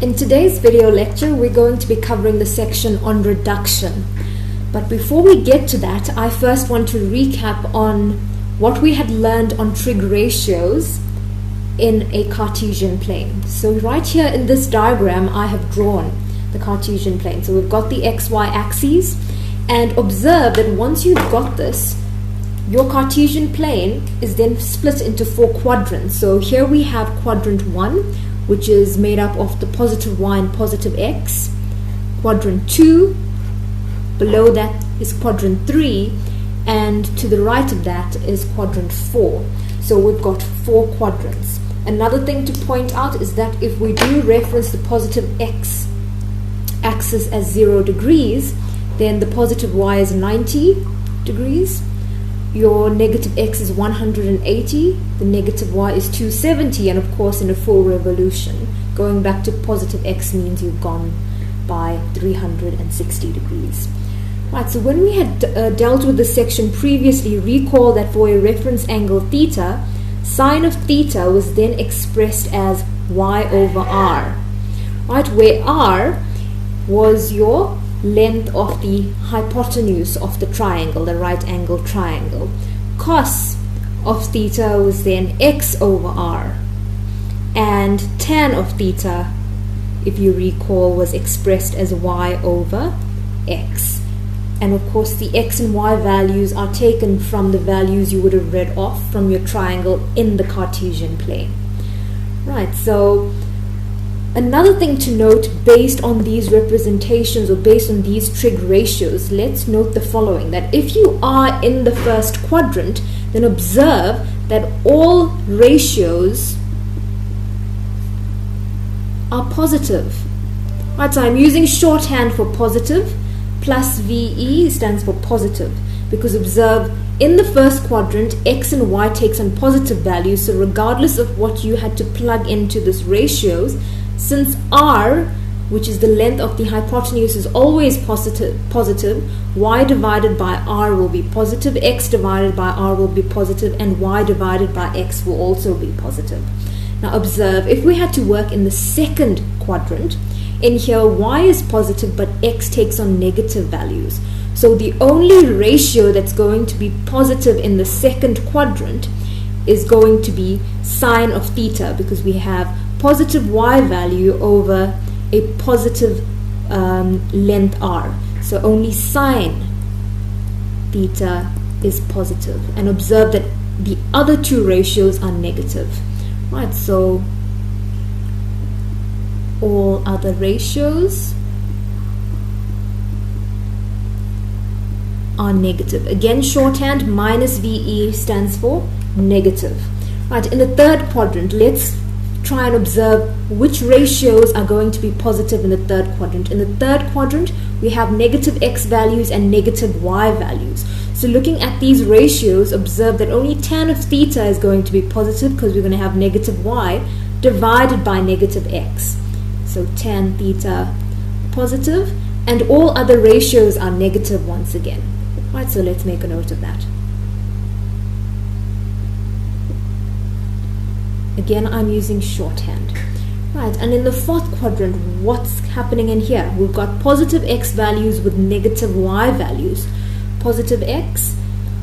In today's video lecture, we're going to be covering the section on reduction. But before we get to that, I first want to recap on what we had learned on trig ratios in a Cartesian plane. So right here in this diagram, I have drawn the Cartesian plane. So we've got the xy axes, and observe that once you've got this, your Cartesian plane is then split into 4 quadrants. So here we have quadrant 1, which is made up of the positive y and positive x. Quadrant 2, below that is quadrant 3, and to the right of that is quadrant 4. So we've got 4 quadrants. Another thing to point out is that if we do reference the positive x axis as 0 degrees, then the positive y is 90 degrees. Your negative x is 180, the negative y is 270, and of course in a full revolution, going back to positive x means you've gone by 360 degrees. Right, so when we had dealt with this section previously, recall that for a reference angle theta, sine of theta was then expressed as y over r, right, where r was your length of the hypotenuse of the triangle, the right angle triangle. Cos of theta was then x over r, and tan of theta, if you recall, was expressed as y over x. And of course the x and y values are taken from the values you would have read off from your triangle in the Cartesian plane. Right, so another thing to note based on these representations or based on these trig ratios, let's note the following, that if you are in the first quadrant, then observe that all ratios are positive. Right, so I'm using shorthand for positive. Plus VE stands for positive, because observe in the first quadrant x and y takes on positive values, so regardless of what you had to plug into this ratios, since r, which is the length of the hypotenuse, is always positive, y divided by r will be positive, x divided by r will be positive, and y divided by x will also be positive. Now observe, if we had to work in the second quadrant, in here y is positive but x takes on negative values. So the only ratio that's going to be positive in the second quadrant is going to be sine of theta, because we have positive y value over a positive length r. So only sine theta is positive. And observe that the other 2 ratios are negative. Right, so all other ratios are negative. Again, shorthand, minus VE stands for negative. Right, in the third quadrant, let's try and observe which ratios are going to be positive in the third quadrant. In the third quadrant, we have negative x values and negative y values. So looking at these ratios, observe that only tan of theta is going to be positive, because we're going to have negative y divided by negative x. So tan theta positive, and all other ratios are negative once again. Right, so let's make a note of that. Again, I'm using shorthand. Right, and in the fourth quadrant, what's happening in here? We've got positive x values with negative y values. Positive x,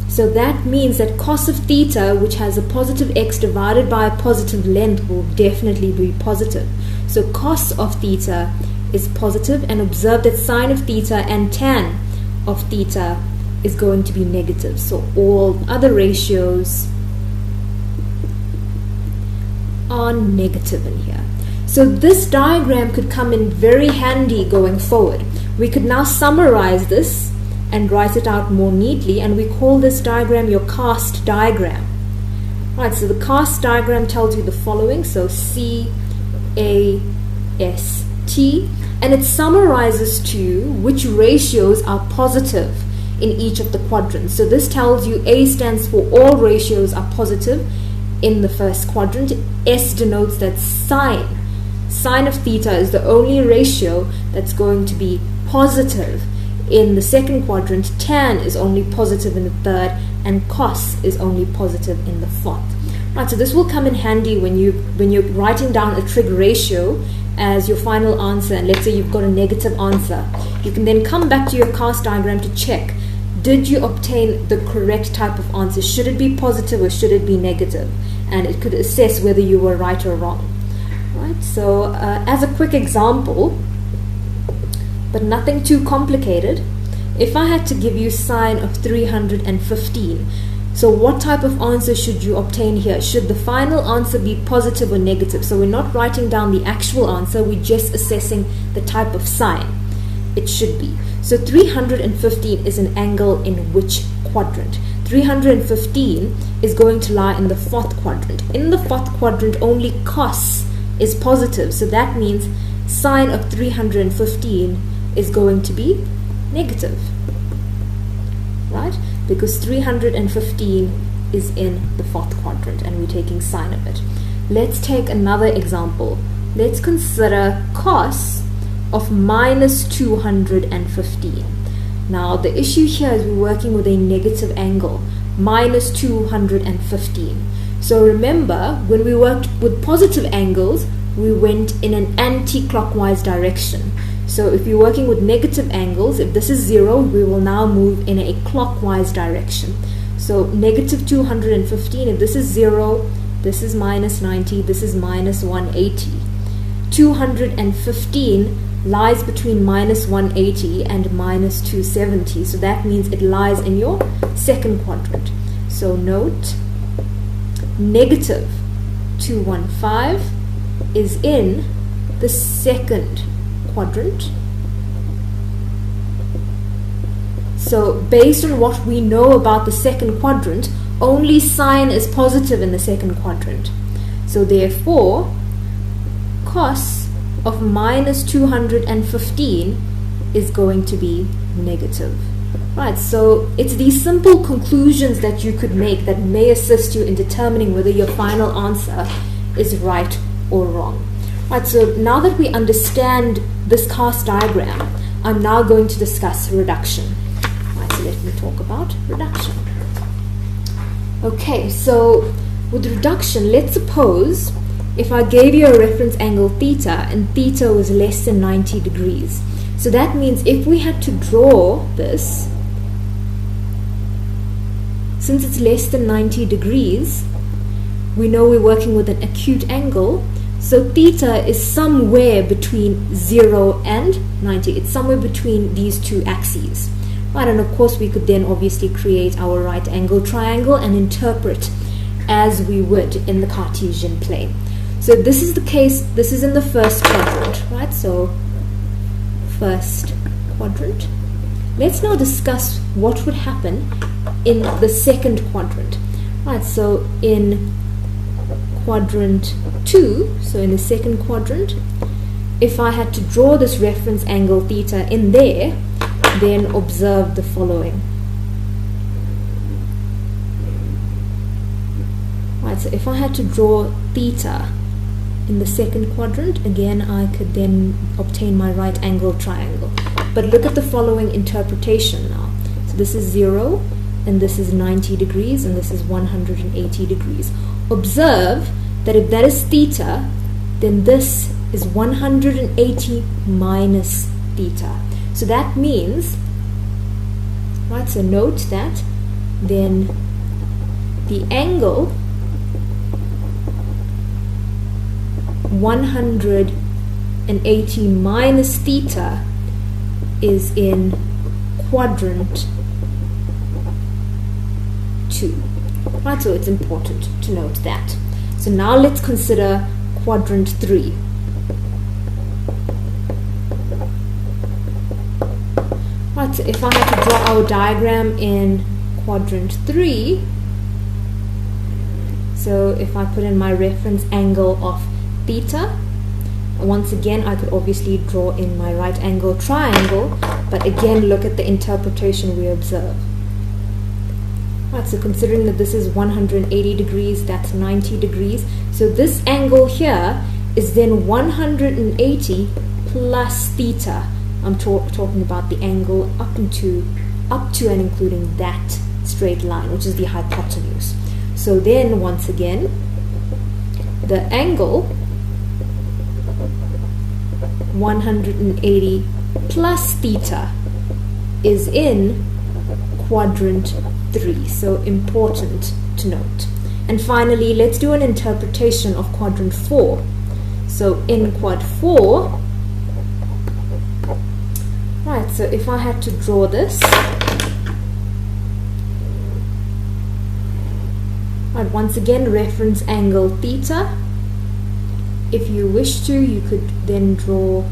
so that means that cos of theta, which has a positive x divided by a positive length, will definitely be positive. So cos of theta is positive, and observe that sine of theta and tan of theta is going to be negative. So all other ratios are negative in here. So this diagram could come in very handy going forward. We could now summarize this and write it out more neatly, and we call this diagram your cast diagram. Right, so the cast diagram tells you the following, so CAST, and it summarizes to you which ratios are positive in each of the quadrants. So this tells you A stands for all ratios are positive in the first quadrant. S denotes that sine of theta is the only ratio that's going to be positive in the second quadrant. Tan is only positive in the third, and cos is only positive in the fourth. Right, so this will come in handy when you're writing down a trig ratio as your final answer, and let's say you've got a negative answer, you can then come back to your cast diagram to check, did you obtain the correct type of answer? Should it be positive or should it be negative? And it could assess whether you were right or wrong. Right? So as a quick example, but nothing too complicated, if I had to give you sine of 315, so what type of answer should you obtain here? Should the final answer be positive or negative? So we're not writing down the actual answer, we're just assessing the type of sine it should be. So 315 is an angle in which quadrant? 315 is going to lie in the fourth quadrant. In the fourth quadrant, only cos is positive, so that means sine of 315 is going to be negative, right? Because 315 is in the fourth quadrant and we're taking sine of it. Let's take another example. Let's consider cos of minus 215. Now the issue here is we're working with a negative angle, minus 215. So remember, when we worked with positive angles, we went in an anti-clockwise direction. So if you're working with negative angles, if this is 0, we will now move in a clockwise direction. So negative 215, if this is 0, this is minus 90, this is minus 180. 215 lies between minus 180 and minus 270. So that means it lies in your second quadrant. So note, negative 215 is in the second quadrant. So based on what we know about the second quadrant, only sine is positive in the second quadrant. So therefore, cos of minus 215 is going to be negative. Right, so it's these simple conclusions that you could make that may assist you in determining whether your final answer is right or wrong. Right, so now that we understand this cast diagram, I'm now going to discuss reduction. Right, so let me talk about reduction. Okay, so with reduction, let's suppose if I gave you a reference angle theta and theta was less than 90 degrees. So that means if we had to draw this, since it's less than 90 degrees, we know we're working with an acute angle. So theta is somewhere between 0 and 90. It's somewhere between these two axes. Right, and of course we could then obviously create our right angle triangle and interpret as we would in the Cartesian plane. So this is the case, this is in the first quadrant, right? So first quadrant. Let's now discuss what would happen in the second quadrant. Right, so in quadrant 2, so in the second quadrant, if I had to draw this reference angle theta in there, then observe the following. Right, so if I had to draw theta in the second quadrant, again I could then obtain my right angle triangle. But look at the following interpretation now. So this is 0, and this is 90 degrees, and this is 180 degrees. Observe that if that is theta, then this is 180 minus theta. So that means, right, so note that then the angle 180 minus theta is in quadrant 2. Right, so it's important to note that. So now let's consider quadrant 3. Right, so if I had to draw our diagram in quadrant 3, so if I put in my reference angle of theta, once again I could obviously draw in my right angle triangle, but again look at the interpretation we observe. Right, so considering that this is 180 degrees, that's 90 degrees, so this angle here is then 180 plus theta. I'm talking about the angle up to and including that straight line, which is the hypotenuse. So then once again, the angle 180 plus theta is in quadrant 3. So important to note. And finally, let's do an interpretation of quadrant 4. So in quad 4, right, so if I had to draw this, right, once again, reference angle theta. If you wish to, you could then draw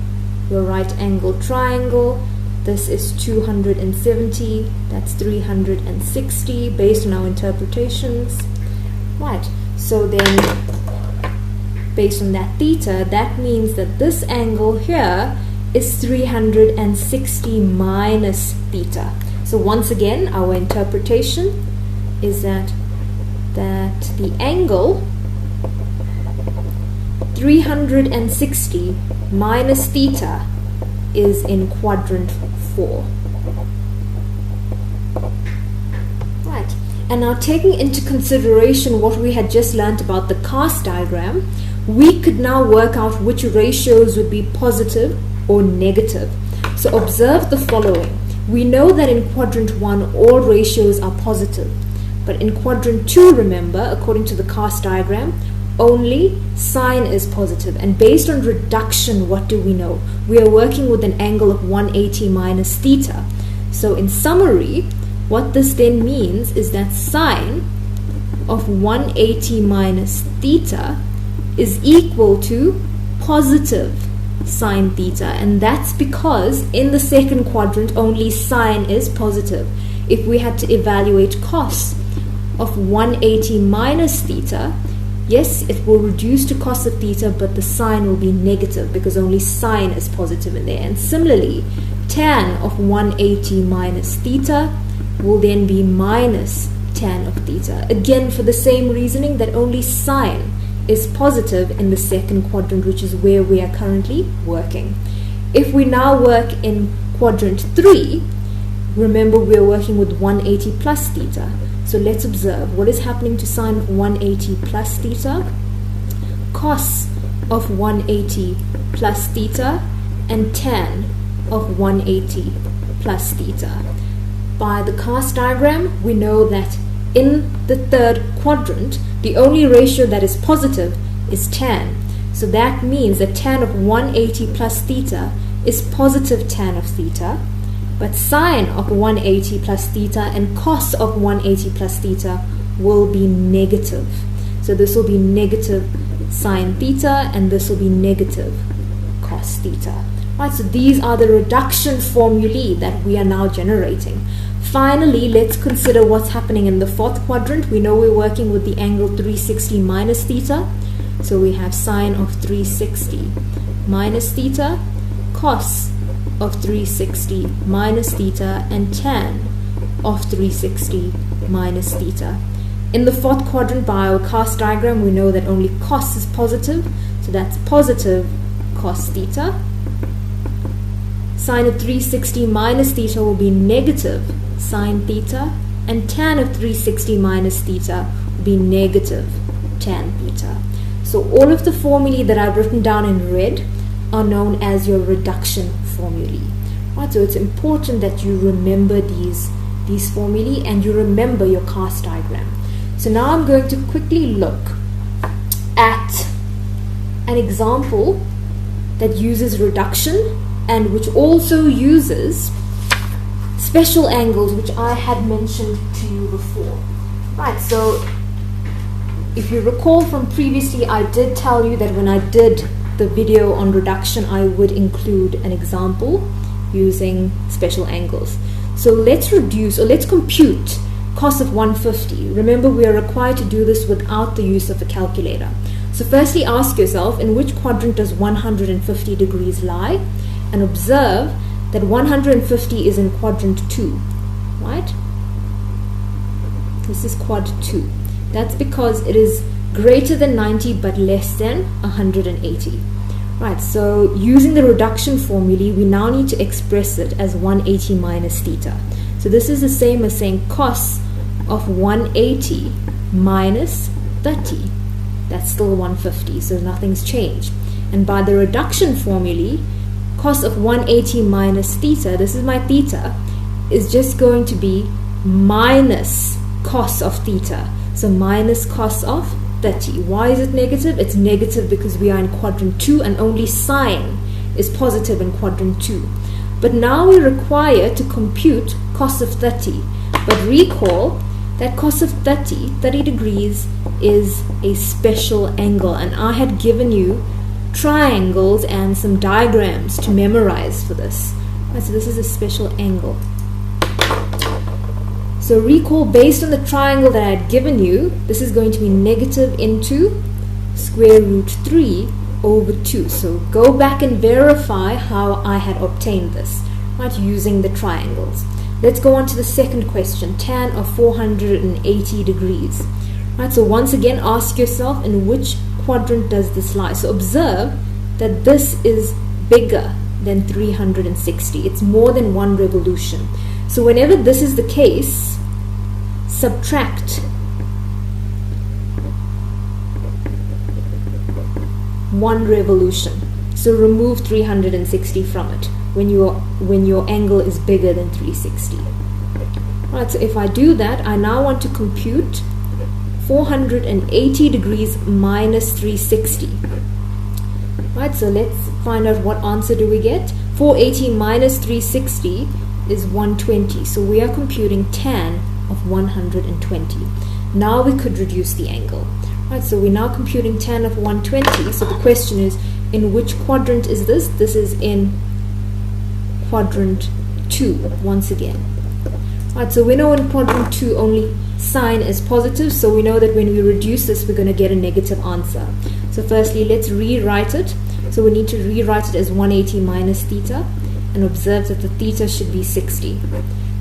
your right angle triangle. This is 270, that's 360 based on our interpretations. Right, so then based on that theta, that means that this angle here is 360 minus theta. So once again, our interpretation is that the angle 360 minus theta is in quadrant 4. Right, and now taking into consideration what we had just learnt about the cast diagram, we could now work out which ratios would be positive or negative. So observe the following. We know that in quadrant 1 all ratios are positive, but in quadrant 2, remember, according to the cast diagram, only sine is positive. And based on reduction, what do we know? We are working with an angle of 180 minus theta. So in summary, what this then means is that sine of 180 minus theta is equal to positive sine theta, and that's because in the second quadrant only sine is positive. If we had to evaluate cos of 180 minus theta, yes, it will reduce to cos of theta, but the sine will be negative because only sine is positive in there. And similarly, tan of 180 minus theta will then be minus tan of theta. Again, for the same reasoning that only sine is positive in the second quadrant, which is where we are currently working. If we now work in quadrant 3, remember we are working with 180 plus theta. So let's observe what is happening to sine of 180 plus theta, cos of 180 plus theta, and tan of 180 plus theta. By the cast diagram, we know that in the third quadrant, the only ratio that is positive is tan. So that means that tan of 180 plus theta is positive tan of theta, but sine of 180 plus theta and cos of 180 plus theta will be negative. So this will be negative sine theta and this will be negative cos theta. Right, so these are the reduction formulae that we are now generating. Finally, let's consider what's happening in the fourth quadrant. We know we're working with the angle 360 minus theta. So we have sine of 360 minus theta, cos of 360 minus theta, and tan of 360 minus theta. In the fourth quadrant, by our cast diagram, we know that only cos is positive. So that's positive cos theta. Sine of 360 minus theta will be negative sine theta, and tan of 360 minus theta will be negative tan theta. So all of the formulae that I've written down in red are known as your reduction formulae. Right, so it's important that you remember these formulae and you remember your cast diagram. So now I'm going to quickly look at an example that uses reduction and which also uses special angles, which I had mentioned to you before. Right, so if you recall from previously, I did tell you that when I did the video on reduction, I would include an example using special angles. So let's reduce, or let's compute cos of 150. Remember, we are required to do this without the use of a calculator. So firstly, ask yourself, in which quadrant does 150 degrees lie? And observe that 150 is in quadrant 2, right? This is quad 2. That's because it is greater than 90 but less than 180. Right, so using the reduction formulae, we now need to express it as 180 minus theta. So this is the same as saying cos of 180 minus 30. That's still 150, so nothing's changed. And by the reduction formulae, cos of 180 minus theta, this is my theta, is just going to be minus cos of theta. So minus cos of 30. Why is it negative? It's negative because we are in quadrant 2 and only sine is positive in quadrant 2. But now we're required to compute cos of 30. But recall that cos of 30 degrees, is a special angle. And I had given you triangles and some diagrams to memorize for this. Right, so this is a special angle. So recall, based on the triangle that I had given you, this is going to be negative into square root 3 over 2. So go back and verify how I had obtained this, right, using the triangles. Let's go on to the second question, tan of 480 degrees. Right, so once again, ask yourself, in which quadrant does this lie? So observe that this is bigger than 360. It's more than one revolution. So whenever this is the case, subtract 1 revolution. So remove 360 from it when your angle is bigger than 360. Right, so if I do that, I now want to compute 480 degrees minus 360. Right, so let's find out what answer do we get. 480 minus 360 is 120. So we are computing tan of 120. Now we could reduce the angle. Right, so we're now computing tan of 120. So the question is, in which quadrant is this? This is in quadrant 2 once again. Right, so we know in quadrant 2 only sine is positive, so we know that when we reduce this, we're going to get a negative answer. So firstly, let's rewrite it. So we need to rewrite it as 180 minus theta, and observe that the theta should be 60.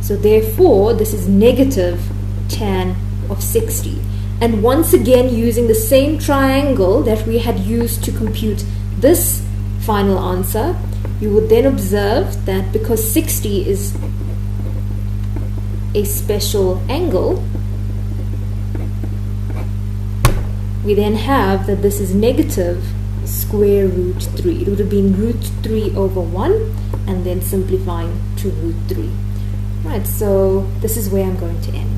So therefore, this is negative tan of 60. And once again, using the same triangle that we had used to compute this final answer, you would then observe that because 60 is a special angle, we then have that this is negative square root 3. It would have been root 3 over 1 and then simplifying to root 3. Right, so this is where I'm going to end.